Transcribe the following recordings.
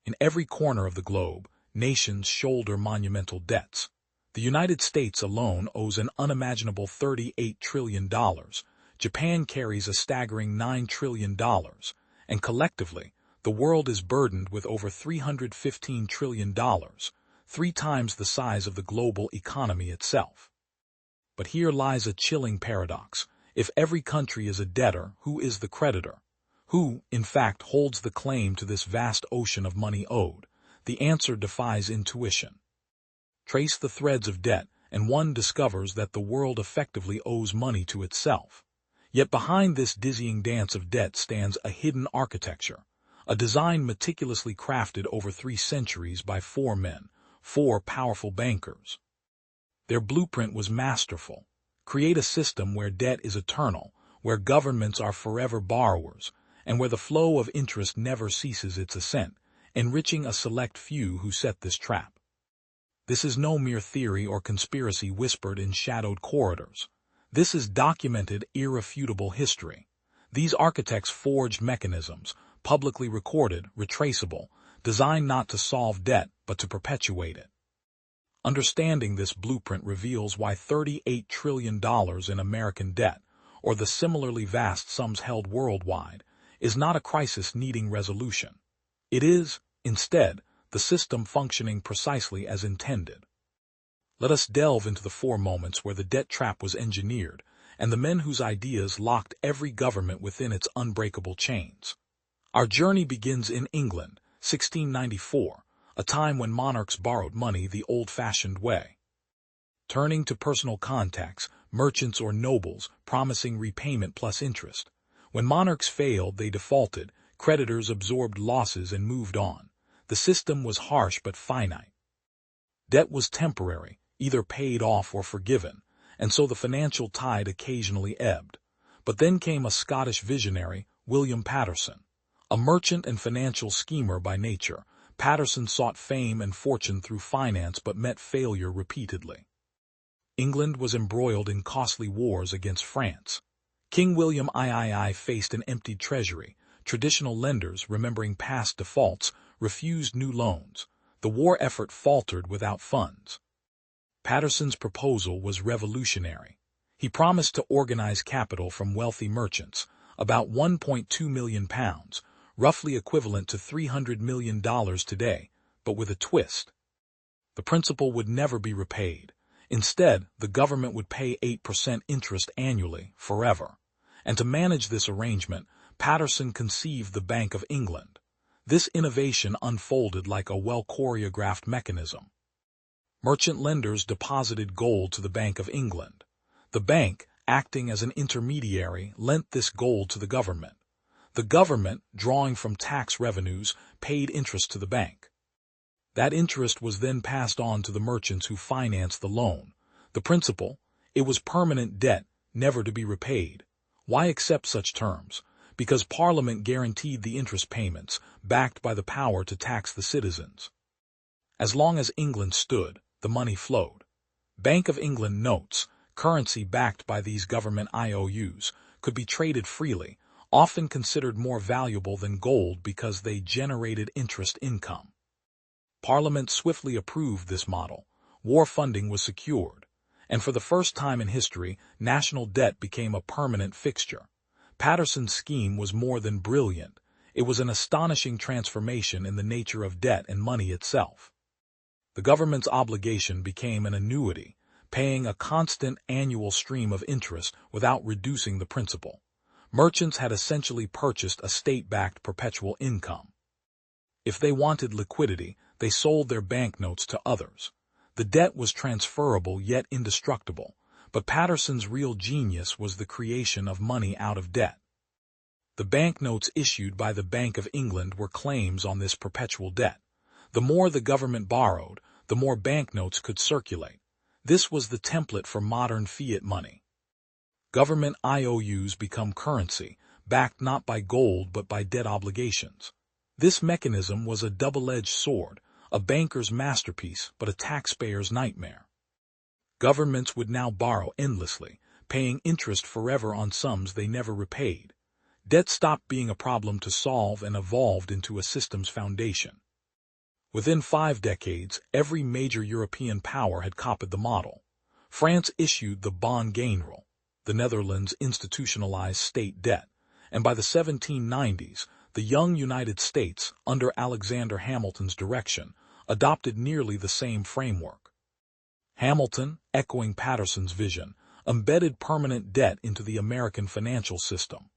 In every corner of the globe, nations shoulder monumental debts. The United States alone owes an unimaginable $38 trillion, Japan carries a staggering $9 trillion, and collectively, the world is burdened with over $315 trillion, 3 times the size of the global economy itself. But here lies a chilling paradox. If every country is a debtor, who is the creditor? Who, in fact, holds the claim to this vast ocean of money owed? The answer defies intuition. Trace the threads of debt, and one discovers that the world effectively owes money to itself. Yet behind this dizzying dance of debt stands a hidden architecture, a design meticulously crafted over 3 centuries by 4 men, 4 powerful bankers. Their blueprint was masterful. Create a system where debt is eternal, where governments are forever borrowers, and where the flow of interest never ceases its ascent, enriching a select few who set this trap. This is no mere theory or conspiracy whispered in shadowed corridors. This is documented, irrefutable history. These architects forged mechanisms, publicly recorded, retraceable, designed not to solve debt but to perpetuate it. Understanding this blueprint reveals why $38 trillion in American debt, or the similarly vast sums held worldwide, is not a crisis needing resolution. It is, instead, the system functioning precisely as intended. Let us delve into the 4 moments where the debt trap was engineered, and the men whose ideas locked every government within its unbreakable chains. Our journey begins in England, 1694, a time when monarchs borrowed money the old-fashioned way. Turning to personal contacts, merchants or nobles, promising repayment plus interest. When monarchs failed, they defaulted, creditors absorbed losses and moved on. The system was harsh but finite. Debt was temporary, either paid off or forgiven, and so the financial tide occasionally ebbed. But then came a Scottish visionary, William Paterson. A merchant and financial schemer by nature, Paterson sought fame and fortune through finance but met failure repeatedly. England was embroiled in costly wars against France. King William III faced an emptied treasury. Traditional lenders, remembering past defaults, refused new loans. The war effort faltered without funds. Paterson's proposal was revolutionary. He promised to organize capital from wealthy merchants, about £1.2 million, roughly equivalent to $300 million today, but with a twist. The principal would never be repaid. Instead, the government would pay 8% interest annually, forever. And to manage this arrangement, Paterson conceived the Bank of England. This innovation unfolded like a well-choreographed mechanism. Merchant lenders deposited gold to the Bank of England. The bank, acting as an intermediary, lent this gold to the government. The government, drawing from tax revenues, paid interest to the bank. That interest was then passed on to the merchants who financed the loan. The principal, it was permanent debt, never to be repaid. Why accept such terms? Because Parliament guaranteed the interest payments, backed by the power to tax the citizens. As long as England stood, the money flowed. Bank of England notes, currency backed by these government IOUs, could be traded freely, often considered more valuable than gold because they generated interest income. Parliament swiftly approved this model. War funding was secured. And for the first time in history, national debt became a permanent fixture. Paterson's scheme was more than brilliant. It was an astonishing transformation in the nature of debt and money itself. The government's obligation became an annuity, paying a constant annual stream of interest without reducing the principal. Merchants had essentially purchased a state-backed perpetual income. If they wanted liquidity, they sold their banknotes to others. The debt was transferable yet indestructible, but Paterson's real genius was the creation of money out of debt. The banknotes issued by the Bank of England were claims on this perpetual debt. The more the government borrowed, the more banknotes could circulate. This was the template for modern fiat money. Government IOUs become currency, backed not by gold but by debt obligations. This mechanism was a double-edged sword, a banker's masterpiece but a taxpayer's nightmare. Governments would now borrow endlessly, paying interest forever on sums they never repaid. Debt stopped being a problem to solve and evolved into a system's foundation. Within 5 decades, every major European power had copied the model. France issued the bond gain rule. The Netherlands institutionalized state debt. And by the 1790s, the young United States, under Alexander Hamilton's direction, adopted nearly the same framework. Hamilton, echoing Patterson's vision, embedded permanent debt into the American financial system.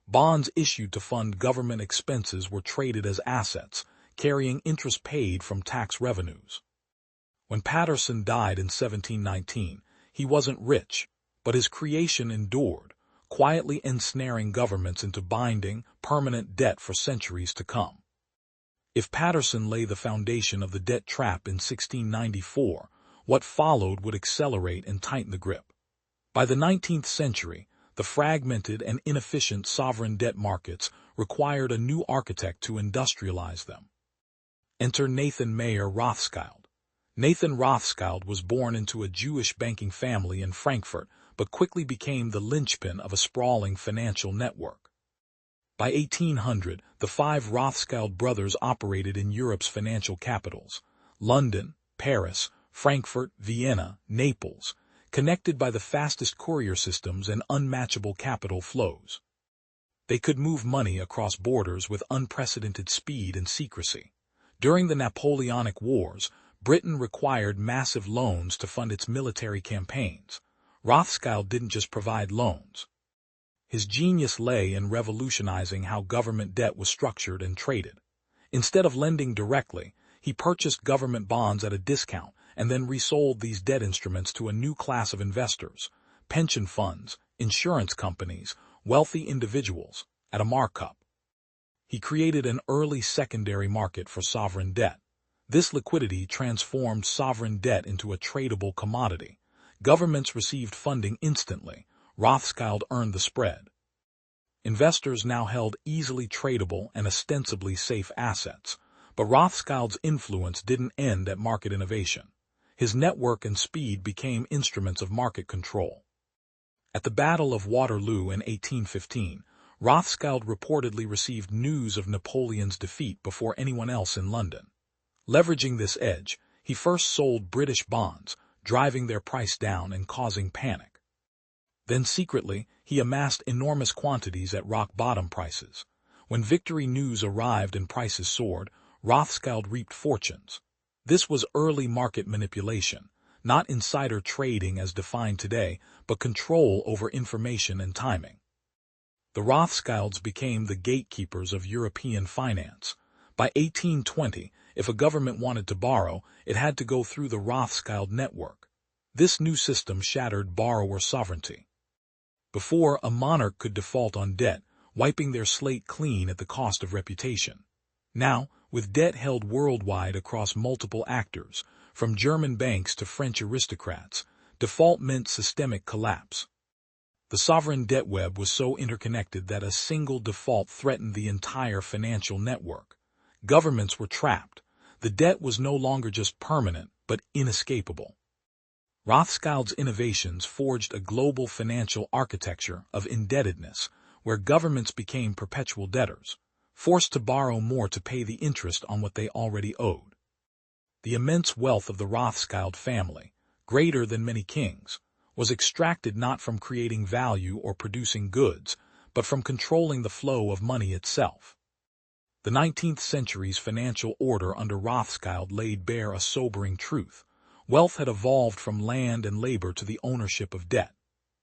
Bonds issued to fund government expenses were traded as assets, carrying interest paid from tax revenues. When Patterson died in 1719, he wasn't rich, but his creation endured, quietly ensnaring governments into binding, permanent debt for centuries to come. If Patterson laid the foundation of the debt trap in 1694, what followed would accelerate and tighten the grip. By the 19th century, the fragmented and inefficient sovereign debt markets required a new architect to industrialize them. Enter Nathan Mayer Rothschild. Nathan Rothschild was born into a Jewish banking family in Frankfurt, but quickly became the linchpin of a sprawling financial network. By 1800, the 5 Rothschild brothers operated in Europe's financial capitals: London, Paris, Frankfurt, Vienna, Naples, connected by the fastest courier systems and unmatchable capital flows. They could move money across borders with unprecedented speed and secrecy. During the Napoleonic Wars, Britain required massive loans to fund its military campaigns. Rothschild didn't just provide loans. His genius lay in revolutionizing how government debt was structured and traded. Instead of lending directly, he purchased government bonds at a discount and then resold these debt instruments to a new class of investors: pension funds, insurance companies, wealthy individuals, at a markup. He created an early secondary market for sovereign debt. This liquidity transformed sovereign debt into a tradable commodity. Governments received funding instantly. Rothschild earned the spread. Investors now held easily tradable and ostensibly safe assets. But Rothschild's influence didn't end at market innovation. His network and speed became instruments of market control. At the Battle of Waterloo in 1815, Rothschild reportedly received news of Napoleon's defeat before anyone else in London. Leveraging this edge, he first sold British bonds, driving their price down and causing panic. Then secretly, he amassed enormous quantities at rock-bottom prices. When victory news arrived and prices soared, Rothschild reaped fortunes. This was early market manipulation, not insider trading as defined today, but control over information and timing. The Rothschilds became the gatekeepers of European finance. By 1820, if a government wanted to borrow, it had to go through the Rothschild network. This new system shattered borrower sovereignty. Before, a monarch could default on debt, wiping their slate clean at the cost of reputation. Now, with debt held worldwide across multiple actors, from German banks to French aristocrats, default meant systemic collapse. The sovereign debt web was so interconnected that a single default threatened the entire financial network. Governments were trapped. The debt was no longer just permanent, but inescapable. Rothschild's innovations forged a global financial architecture of indebtedness, where governments became perpetual debtors, forced to borrow more to pay the interest on what they already owed. The immense wealth of the Rothschild family, greater than many kings, was extracted not from creating value or producing goods, but from controlling the flow of money itself. The 19th century's financial order under Rothschild laid bare a sobering truth. Wealth had evolved from land and labor to the ownership of debt.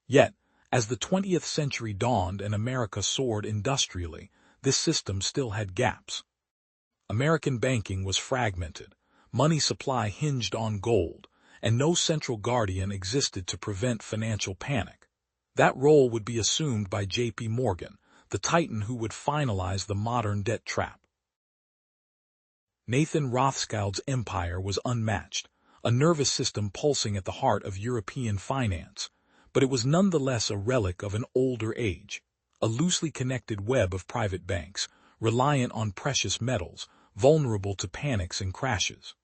Yet, as the 20th century dawned and America soared industrially, this system still had gaps. American banking was fragmented, money supply hinged on gold, and no central guardian existed to prevent financial panic. That role would be assumed by J.P. Morgan, the titan who would finalize the modern debt trap. Nathan Rothschild's empire was unmatched, a nervous system pulsing at the heart of European finance, but it was nonetheless a relic of an older age, a loosely connected web of private banks, reliant on precious metals, vulnerable to panics and crashes.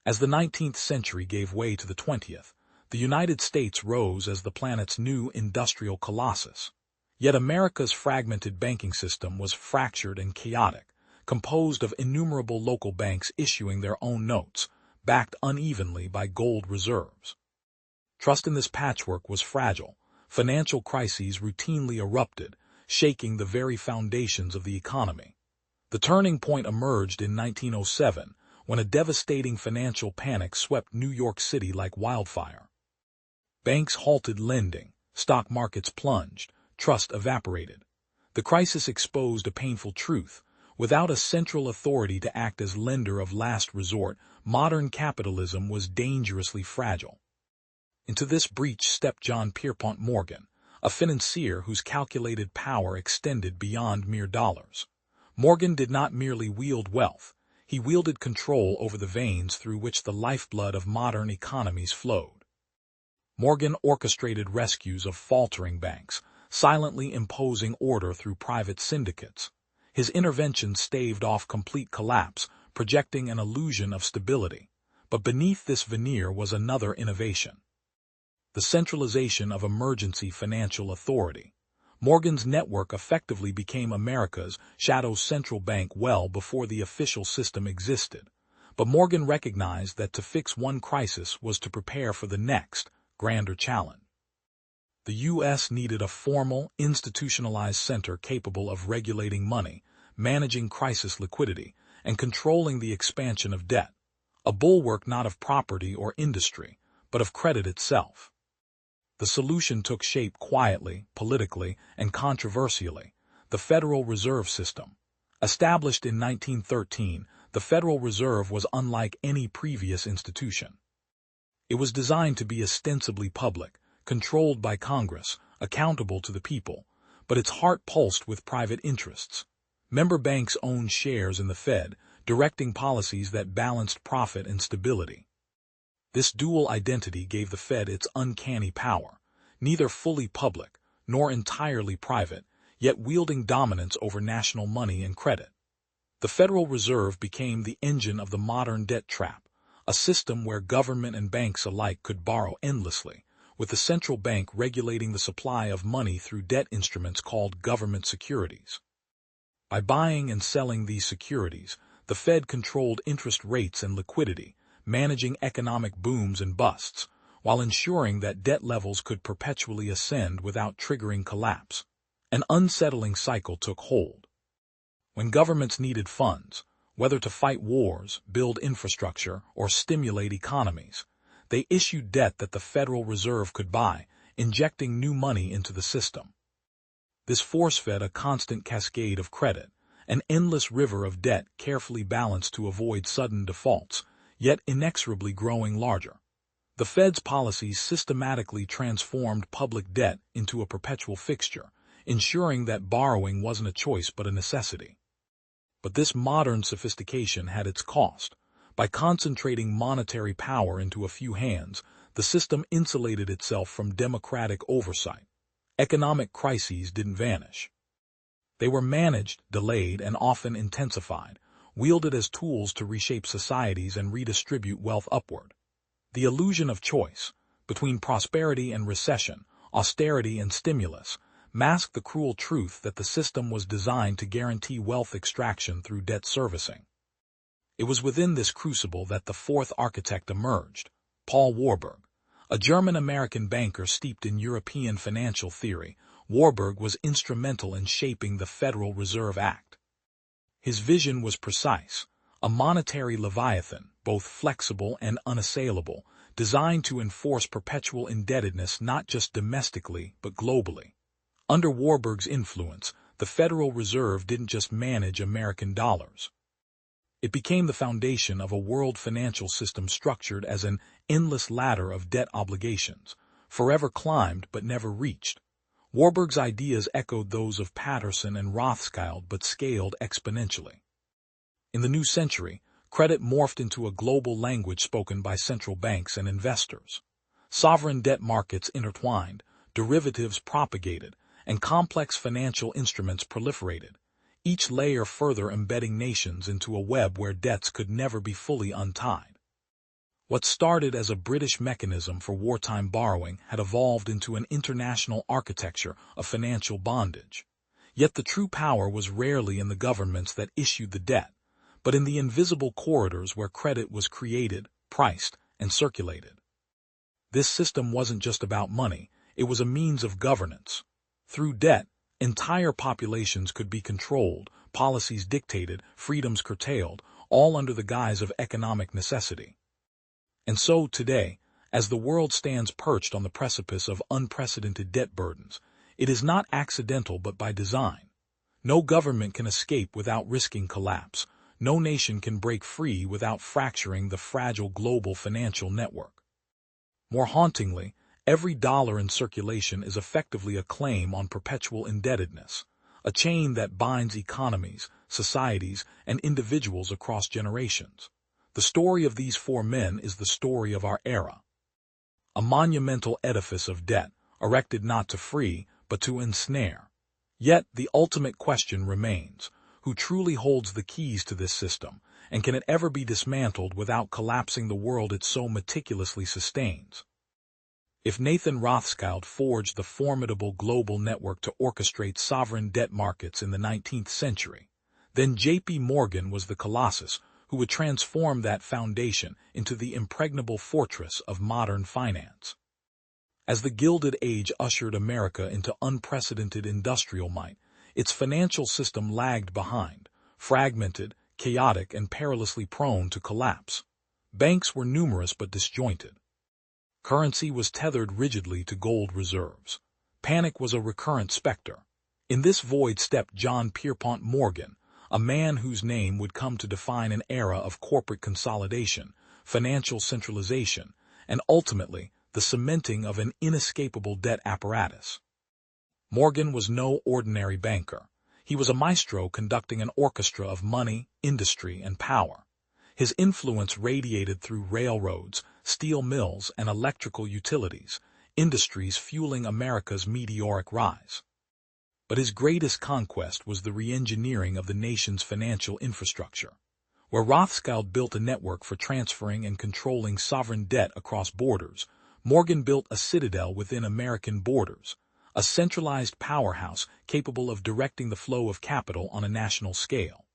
As the 19th century gave way to the 20th, the United States rose as the planet's new industrial colossus. Yet America's fragmented banking system was fractured and chaotic, composed of innumerable local banks issuing their own notes, backed unevenly by gold reserves. Trust in this patchwork was fragile. Financial crises routinely erupted, shaking the very foundations of the economy. The turning point emerged in 1907, when a devastating financial panic swept New York City like wildfire. Banks halted lending, stock markets plunged, trust evaporated. The crisis exposed a painful truth. Without a central authority to act as lender of last resort, modern capitalism was dangerously fragile. Into this breach stepped John Pierpont Morgan, a financier whose calculated power extended beyond mere dollars. Morgan did not merely wield wealth, he wielded control over the veins through which the lifeblood of modern economies flowed. Morgan orchestrated rescues of faltering banks, silently imposing order through private syndicates. His intervention staved off complete collapse, projecting an illusion of stability. But beneath this veneer was another innovation: the centralization of emergency financial authority. Morgan's network effectively became America's shadow central bank well before the official system existed. But Morgan recognized that to fix one crisis was to prepare for the next, grander challenge. The U.S. needed a formal, institutionalized center capable of regulating money, managing crisis liquidity, and controlling the expansion of debt, a bulwark not of property or industry, but of credit itself. The solution took shape quietly, politically, and controversially: the Federal Reserve System. Established in 1913, the Federal Reserve was unlike any previous institution. It was designed to be ostensibly public, controlled by Congress, accountable to the people, but its heart pulsed with private interests. Member banks owned shares in the Fed, directing policies that balanced profit and stability. This dual identity gave the Fed its uncanny power, neither fully public nor entirely private, yet wielding dominance over national money and credit. The Federal Reserve became the engine of the modern debt trap, a system where government and banks alike could borrow endlessly, with the central bank regulating the supply of money through debt instruments called government securities. By buying and selling these securities, the Fed controlled interest rates and liquidity, managing economic booms and busts, while ensuring that debt levels could perpetually ascend without triggering collapse. An unsettling cycle took hold. When governments needed funds, whether to fight wars, build infrastructure, or stimulate economies, they issued debt that the Federal Reserve could buy, injecting new money into the system. This force-fed a constant cascade of credit, an endless river of debt carefully balanced to avoid sudden defaults, yet inexorably growing larger. The Fed's policies systematically transformed public debt into a perpetual fixture, ensuring that borrowing wasn't a choice but a necessity. But this modern sophistication had its cost. By concentrating monetary power into a few hands, the system insulated itself from democratic oversight. Economic crises didn't vanish. They were managed, delayed, and often intensified, wielded as tools to reshape societies and redistribute wealth upward. The illusion of choice, between prosperity and recession, austerity and stimulus, masked the cruel truth that the system was designed to guarantee wealth extraction through debt servicing. It was within this crucible that the fourth architect emerged, Paul Warburg. A German-American banker steeped in European financial theory, Warburg was instrumental in shaping the Federal Reserve Act. His vision was precise: a monetary leviathan, both flexible and unassailable, designed to enforce perpetual indebtedness not just domestically but globally. Under Warburg's influence, the Federal Reserve didn't just manage American dollars. It became the foundation of a world financial system structured as an endless ladder of debt obligations, forever climbed but never reached. Warburg's ideas echoed those of Patterson and Rothschild but scaled exponentially. In the new century, credit morphed into a global language spoken by central banks and investors. Sovereign debt markets intertwined, derivatives propagated, and complex financial instruments proliferated, each layer further embedding nations into a web where debts could never be fully untied. What started as a British mechanism for wartime borrowing had evolved into an international architecture of financial bondage. Yet the true power was rarely in the governments that issued the debt, but in the invisible corridors where credit was created, priced, and circulated. This system wasn't just about money, it was a means of governance. Through debt, entire populations could be controlled, policies dictated, freedoms curtailed, all under the guise of economic necessity. And so, today, as the world stands perched on the precipice of unprecedented debt burdens, it is not accidental but by design. No government can escape without risking collapse. No nation can break free without fracturing the fragile global financial network. More hauntingly, every dollar in circulation is effectively a claim on perpetual indebtedness, a chain that binds economies, societies, and individuals across generations. The story of these four men is the story of our era. A monumental edifice of debt, erected not to free, but to ensnare. Yet the ultimate question remains: who truly holds the keys to this system, and can it ever be dismantled without collapsing the world it so meticulously sustains? If Nathan Rothschild forged the formidable global network to orchestrate sovereign debt markets in the 19th century, then J.P. Morgan was the colossus who would transform that foundation into the impregnable fortress of modern finance. As the Gilded Age ushered America into unprecedented industrial might, its financial system lagged behind, fragmented, chaotic, and perilously prone to collapse. Banks were numerous but disjointed. Currency was tethered rigidly to gold reserves. Panic was a recurrent specter. In this void stepped John Pierpont Morgan, a man whose name would come to define an era of corporate consolidation, financial centralization, and ultimately the cementing of an inescapable debt apparatus. Morgan was no ordinary banker. He was a maestro conducting an orchestra of money, industry, and power. His influence radiated through railroads, steel mills, and electrical utilities, industries fueling America's meteoric rise. But his greatest conquest was the re-engineering of the nation's financial infrastructure. Where Rothschild built a network for transferring and controlling sovereign debt across borders, Morgan built a citadel within American borders, a centralized powerhouse capable of directing the flow of capital on a national scale.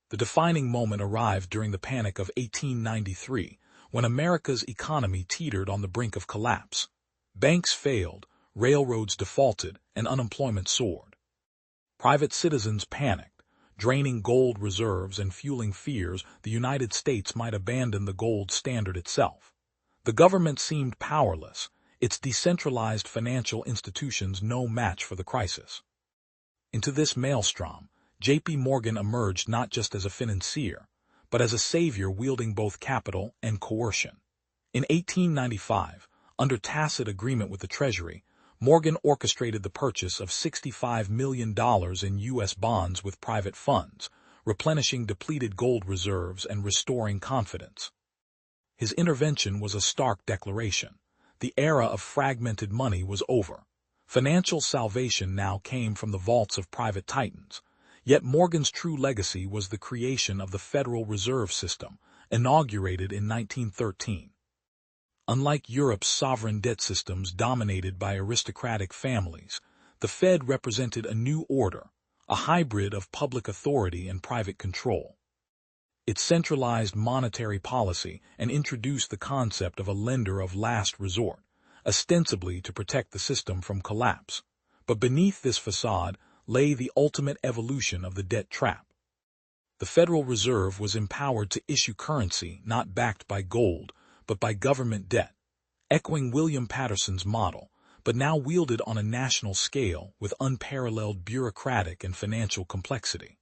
The defining moment arrived during the Panic of 1893, when America's economy teetered on the brink of collapse. Banks failed, railroads defaulted, and unemployment soared. Private citizens panicked, draining gold reserves and fueling fears the United States might abandon the gold standard itself. The government seemed powerless, its decentralized financial institutions no match for the crisis. Into this maelstrom, J.P. Morgan emerged not just as a financier, but as a savior wielding both capital and coercion. In 1895, under tacit agreement with the Treasury, Morgan orchestrated the purchase of $65 million in U.S. bonds with private funds, replenishing depleted gold reserves and restoring confidence. His intervention was a stark declaration. The era of fragmented money was over. Financial salvation now came from the vaults of private titans. Yet Morgan's true legacy was the creation of the Federal Reserve System, inaugurated in 1913. Unlike Europe's sovereign debt systems dominated by aristocratic families, the Fed represented a new order, a hybrid of public authority and private control. It centralized monetary policy and introduced the concept of a lender of last resort, ostensibly to protect the system from collapse. But beneath this facade lay the ultimate evolution of the debt trap. The Federal Reserve was empowered to issue currency not backed by gold, but by government debt, echoing William Patterson's model, but now wielded on a national scale with unparalleled bureaucratic and financial complexity.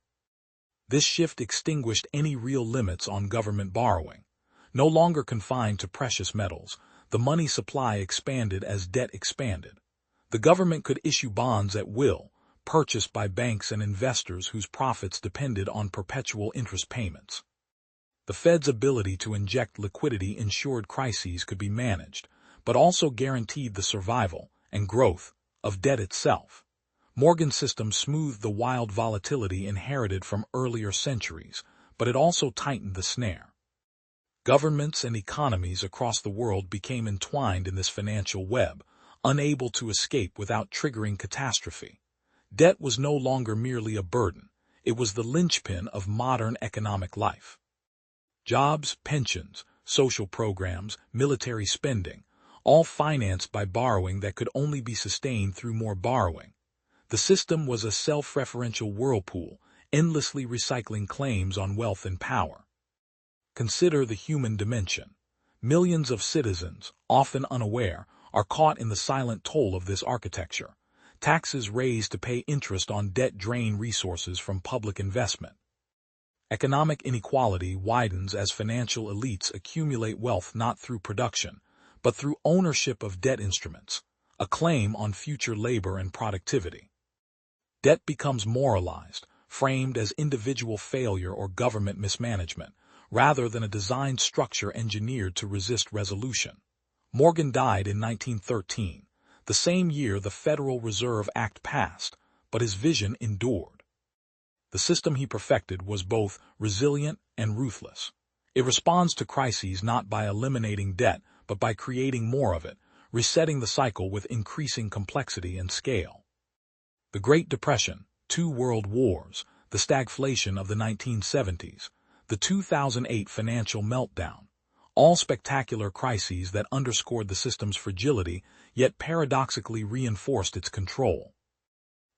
This shift extinguished any real limits on government borrowing. No longer confined to precious metals, the money supply expanded as debt expanded. The government could issue bonds at will, purchased by banks and investors whose profits depended on perpetual interest payments. The Fed's ability to inject liquidity ensured crises could be managed, but also guaranteed the survival and growth of debt itself. Morgan's system smoothed the wild volatility inherited from earlier centuries, but it also tightened the snare. Governments and economies across the world became entwined in this financial web, unable to escape without triggering catastrophe. Debt was no longer merely a burden. It was the linchpin of modern economic life. Jobs, pensions, social programs, military spending, all financed by borrowing that could only be sustained through more borrowing. The system was a self-referential whirlpool, endlessly recycling claims on wealth and power. Consider the human dimension. Millions of citizens, often unaware, are caught in the silent toll of this architecture. Taxes raised to pay interest on debt drain resources from public investment. Economic inequality widens as financial elites accumulate wealth not through production, but through ownership of debt instruments, a claim on future labor and productivity. Debt becomes moralized, framed as individual failure or government mismanagement, rather than a designed structure engineered to resist resolution. Morgan died in 1913, the same year the Federal Reserve Act passed, but his vision endured. The system he perfected was both resilient and ruthless. It responds to crises not by eliminating debt, but by creating more of it, resetting the cycle with increasing complexity and scale. The Great Depression, 2 world wars, the stagflation of the 1970s, the 2008 financial meltdown, all spectacular crises that underscored the system's fragility, yet paradoxically reinforced its control.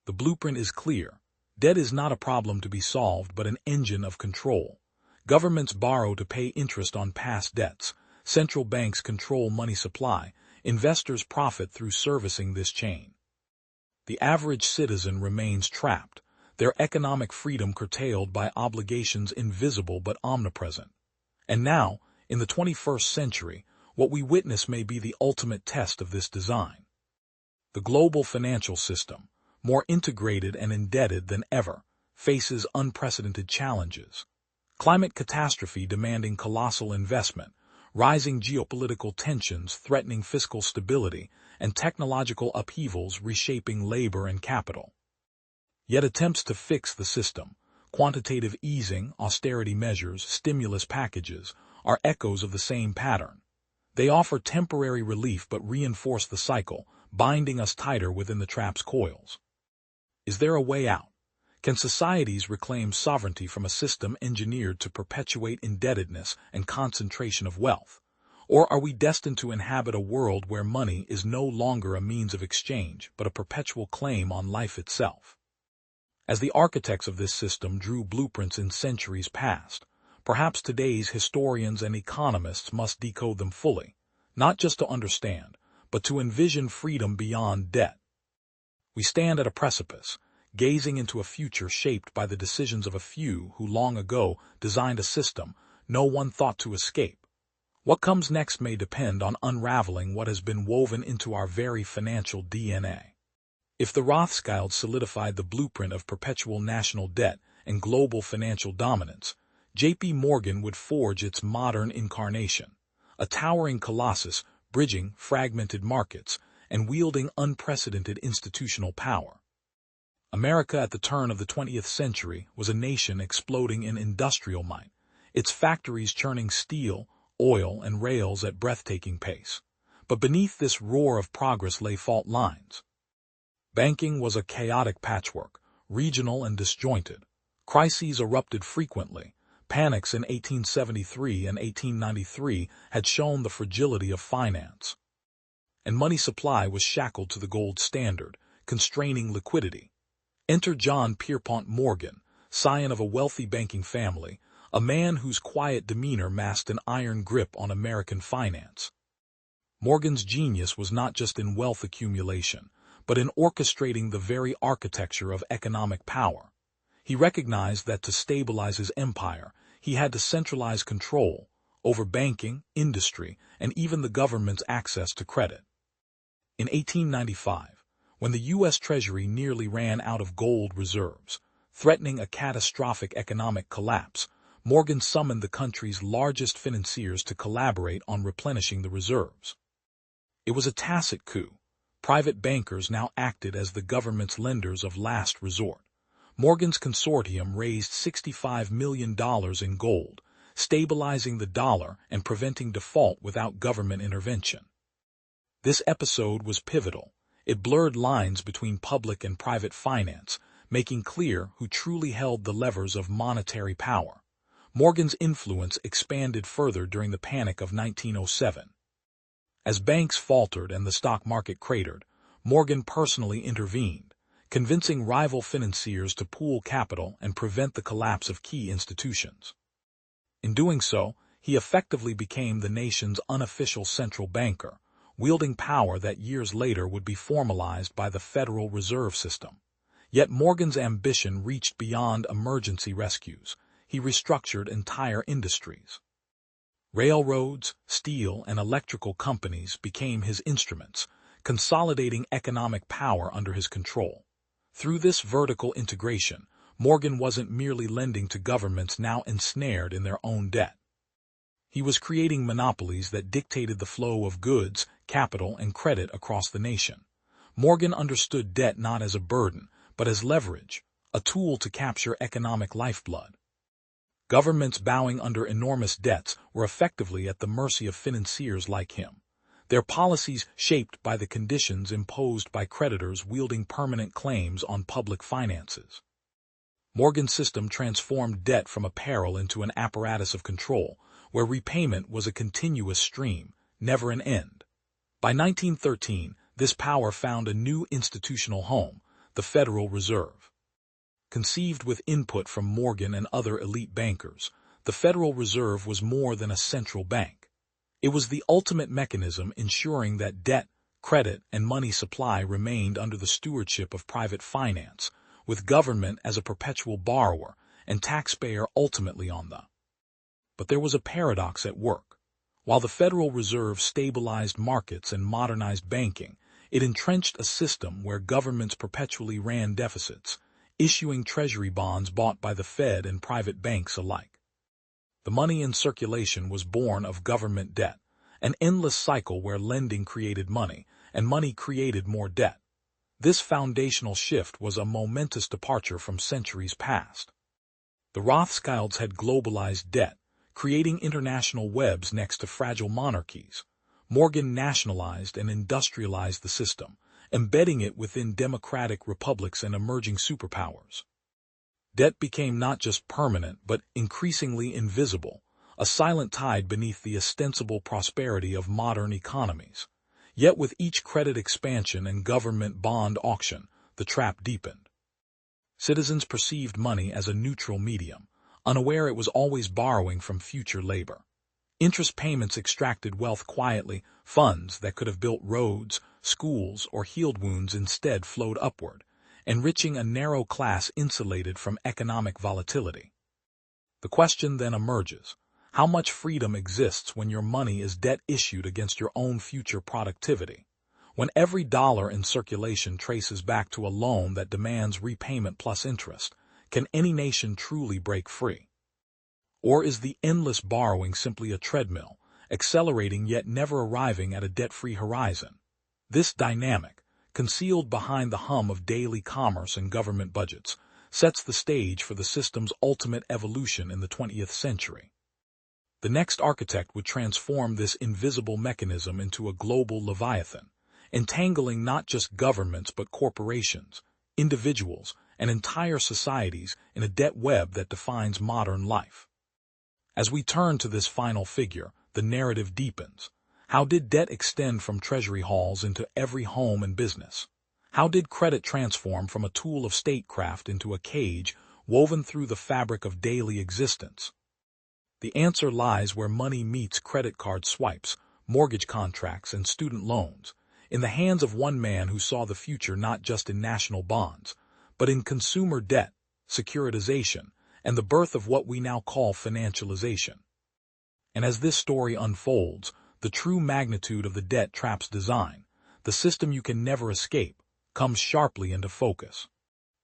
The blueprint is clear. Debt is not a problem to be solved but an engine of control. Governments borrow to pay interest on past debts. Central banks control money supply. Investors profit through servicing this chain. The average citizen remains trapped, their economic freedom curtailed by obligations invisible but omnipresent. And now, in the 21st century, what we witness may be the ultimate test of this design. The global financial system, more integrated and indebted than ever, faces unprecedented challenges. Climate catastrophe demanding colossal investment, rising geopolitical tensions threatening fiscal stability, and technological upheavals reshaping labor and capital. Yet attempts to fix the system, quantitative easing, austerity measures, stimulus packages, are echoes of the same pattern. They offer temporary relief but reinforce the cycle, binding us tighter within the trap's coils. Is there a way out? Can societies reclaim sovereignty from a system engineered to perpetuate indebtedness and concentration of wealth? Or are we destined to inhabit a world where money is no longer a means of exchange but a perpetual claim on life itself? As the architects of this system drew blueprints in centuries past, perhaps today's historians and economists must decode them fully, not just to understand, but to envision freedom beyond debt. We stand at a precipice, gazing into a future shaped by the decisions of a few who long ago designed a system no one thought to escape. What comes next may depend on unraveling what has been woven into our very financial DNA. If the Rothschilds solidified the blueprint of perpetual national debt and global financial dominance, J.P. Morgan would forge its modern incarnation, a towering colossus bridging fragmented markets and wielding unprecedented institutional power. America at the turn of the 20th century was a nation exploding in industrial might, its factories churning steel, oil, and rails at breathtaking pace. But beneath this roar of progress lay fault lines. Banking was a chaotic patchwork, regional and disjointed. Crises erupted frequently. Panics in 1873 and 1893 had shown the fragility of finance. And money supply was shackled to the gold standard, constraining liquidity. Enter John Pierpont Morgan, scion of a wealthy banking family, a man whose quiet demeanor masked an iron grip on American finance. Morgan's genius was not just in wealth accumulation, but in orchestrating the very architecture of economic power. He recognized that to stabilize his empire, he had to centralize control over banking, industry, and even the government's access to credit. In 1895, when the U.S. Treasury nearly ran out of gold reserves, threatening a catastrophic economic collapse, Morgan summoned the country's largest financiers to collaborate on replenishing the reserves. It was a tacit coup. Private bankers now acted as the government's lenders of last resort. Morgan's consortium raised $65 million in gold, stabilizing the dollar and preventing default without government intervention. This episode was pivotal. It blurred lines between public and private finance, making clear who truly held the levers of monetary power. Morgan's influence expanded further during the Panic of 1907. As banks faltered and the stock market cratered, Morgan personally intervened, convincing rival financiers to pool capital and prevent the collapse of key institutions. In doing so, he effectively became the nation's unofficial central banker, wielding power that years later would be formalized by the Federal Reserve System. Yet Morgan's ambition reached beyond emergency rescues. He restructured entire industries. Railroads, steel, and electrical companies became his instruments, consolidating economic power under his control. Through this vertical integration, Morgan wasn't merely lending to governments now ensnared in their own debt. He was creating monopolies that dictated the flow of goods, capital, and credit across the nation. Morgan understood debt not as a burden, but as leverage, a tool to capture economic lifeblood. Governments bowing under enormous debts were effectively at the mercy of financiers like him, their policies shaped by the conditions imposed by creditors wielding permanent claims on public finances. Morgan's system transformed debt from a peril into an apparatus of control, where repayment was a continuous stream, never an end. By 1913, this power found a new institutional home, the Federal Reserve. Conceived with input from Morgan and other elite bankers, the Federal Reserve was more than a central bank. It was the ultimate mechanism ensuring that debt, credit, and money supply remained under the stewardship of private finance, with government as a perpetual borrower and taxpayer ultimately on the. But there was a paradox at work. While the Federal Reserve stabilized markets and modernized banking, it entrenched a system where governments perpetually ran deficits, issuing treasury bonds bought by the Fed and private banks alike. The money in circulation was born of government debt, an endless cycle where lending created money, and money created more debt. This foundational shift was a momentous departure from centuries past. The Rothschilds had globalized debt, creating international webs next to fragile monarchies. Morgan nationalized and industrialized the system, embedding it within democratic republics and emerging superpowers. Debt became not just permanent but increasingly invisible, a silent tide beneath the ostensible prosperity of modern economies. Yet with each credit expansion and government bond auction, the trap deepened. Citizens perceived money as a neutral medium, unaware it was always borrowing from future labor. Interest payments extracted wealth quietly, funds that could have built roads, schools, or healed wounds instead flowed upward, enriching a narrow class insulated from economic volatility. The question then emerges: how much freedom exists when your money is debt issued against your own future productivity? When every dollar in circulation traces back to a loan that demands repayment plus interest, can any nation truly break free? Or is the endless borrowing simply a treadmill, accelerating yet never arriving at a debt-free horizon? This dynamic, concealed behind the hum of daily commerce and government budgets, sets the stage for the system's ultimate evolution in the 20th century. The next architect would transform this invisible mechanism into a global leviathan, entangling not just governments but corporations, individuals, and entire societies in a debt web that defines modern life. As we turn to this final figure, the narrative deepens. How did debt extend from treasury halls into every home and business? How did credit transform from a tool of statecraft into a cage woven through the fabric of daily existence? The answer lies where money meets credit card swipes, mortgage contracts, and student loans, in the hands of one man who saw the future not just in national bonds, but in consumer debt, securitization, and the birth of what we now call financialization. And as this story unfolds, the true magnitude of the debt trap's design, the system you can never escape, comes sharply into focus.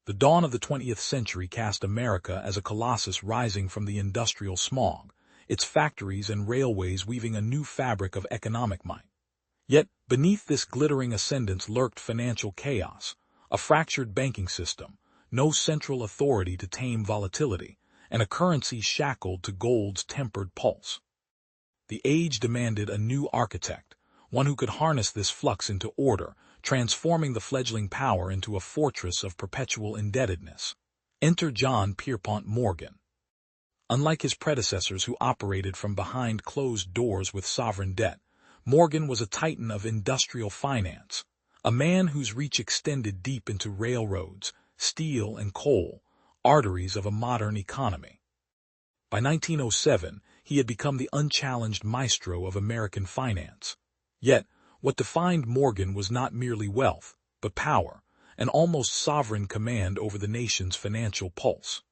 The dawn of the 20th century cast America as a colossus rising from the industrial smog, its factories and railways weaving a new fabric of economic might. Yet, beneath this glittering ascendance lurked financial chaos, a fractured banking system, no central authority to tame volatility, and a currency shackled to gold's tempered pulse. The age demanded a new architect, one who could harness this flux into order, transforming the fledgling power into a fortress of perpetual indebtedness. Enter John Pierpont Morgan. Unlike his predecessors who operated from behind closed doors with sovereign debt, Morgan was a titan of industrial finance, a man whose reach extended deep into railroads, steel and coal, arteries of a modern economy. By 1907, he had become the unchallenged maestro of American finance. Yet, what defined Morgan was not merely wealth, but power, an almost sovereign command over the nation's financial pulse.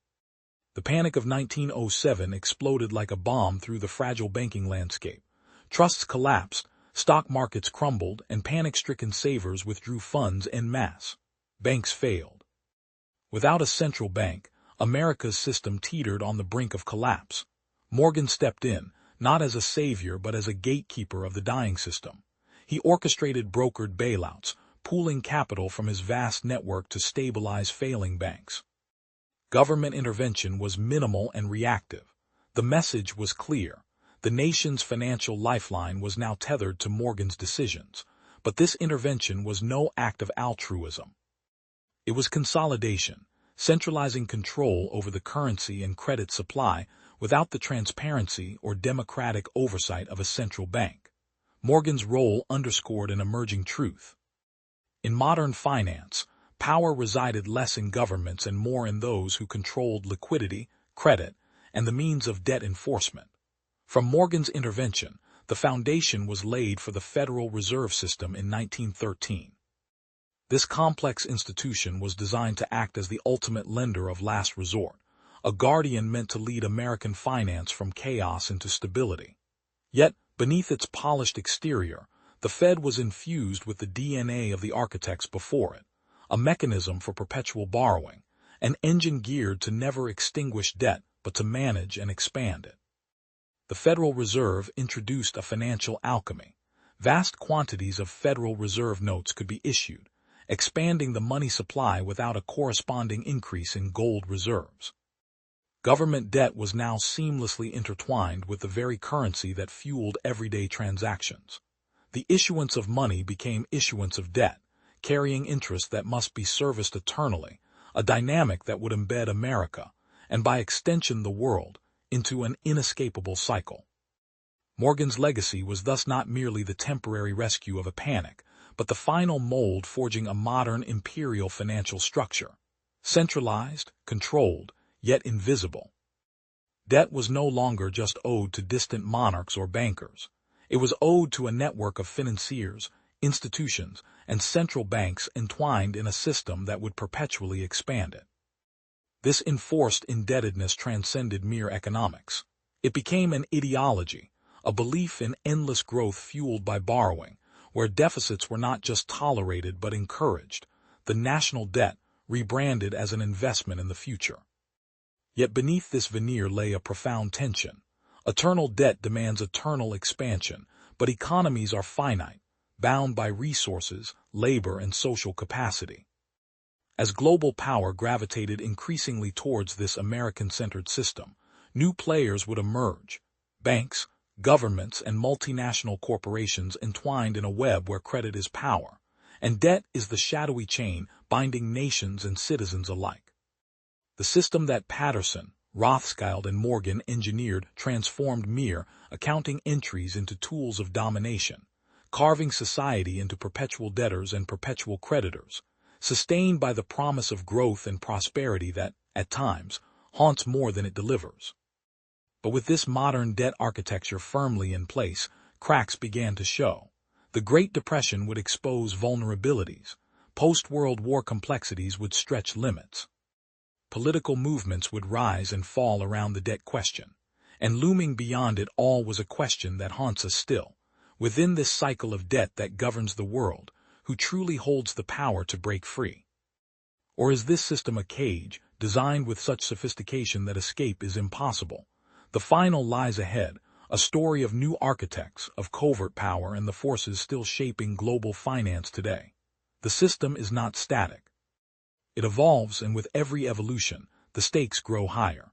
The panic of 1907 exploded like a bomb through the fragile banking landscape. Trusts collapsed, stock markets crumbled, and panic-stricken savers withdrew funds en masse. Banks failed. Without a central bank, America's system teetered on the brink of collapse. Morgan stepped in, not as a savior but as a gatekeeper of the dying system. He orchestrated brokered bailouts, pooling capital from his vast network to stabilize failing banks. Government intervention was minimal and reactive. The message was clear. The nation's financial lifeline was now tethered to Morgan's decisions, but this intervention was no act of altruism. It was consolidation, centralizing control over the currency and credit supply without the transparency or democratic oversight of a central bank. Morgan's role underscored an emerging truth. In modern finance, power resided less in governments and more in those who controlled liquidity, credit, and the means of debt enforcement. From Morgan's intervention, the foundation was laid for the Federal Reserve System in 1913. This complex institution was designed to act as the ultimate lender of last resort, a guardian meant to lead American finance from chaos into stability. Yet, beneath its polished exterior, the Fed was infused with the DNA of the architects before it, a mechanism for perpetual borrowing, an engine geared to never extinguish debt but to manage and expand it. The Federal Reserve introduced a financial alchemy. Vast quantities of Federal Reserve notes could be issued, expanding the money supply without a corresponding increase in gold reserves. Government debt was now seamlessly intertwined with the very currency that fueled everyday transactions. The issuance of money became issuance of debt, carrying interest that must be serviced eternally, a dynamic that would embed America, and by extension the world, into an inescapable cycle. Morgan's legacy was thus not merely the temporary rescue of a panic, but the final mold forging a modern imperial financial structure, centralized, controlled, yet invisible. Debt was no longer just owed to distant monarchs or bankers. It was owed to a network of financiers, institutions, and central banks entwined in a system that would perpetually expand it. This enforced indebtedness transcended mere economics. It became an ideology, a belief in endless growth fueled by borrowing, where deficits were not just tolerated but encouraged, the national debt rebranded as an investment in the future. Yet beneath this veneer lay a profound tension. Eternal debt demands eternal expansion, but economies are finite, bound by resources, labor, and social capacity. As global power gravitated increasingly towards this American-centered system, new players would emerge. Banks, governments, and multinational corporations entwined in a web where credit is power, and debt is the shadowy chain binding nations and citizens alike. The system that Patterson, Rothschild, and Morgan engineered transformed mere accounting entries into tools of domination, carving society into perpetual debtors and perpetual creditors, sustained by the promise of growth and prosperity that, at times, haunts more than it delivers. But with this modern debt architecture firmly in place, cracks began to show. The Great Depression would expose vulnerabilities. Post-World War complexities would stretch limits. Political movements would rise and fall around the debt question, and looming beyond it all was a question that haunts us still. Within this cycle of debt that governs the world, who truly holds the power to break free? Or is this system a cage, designed with such sophistication that escape is impossible? The final lies ahead, a story of new architects, of covert power, and the forces still shaping global finance today. The system is not static. It evolves, and with every evolution, the stakes grow higher.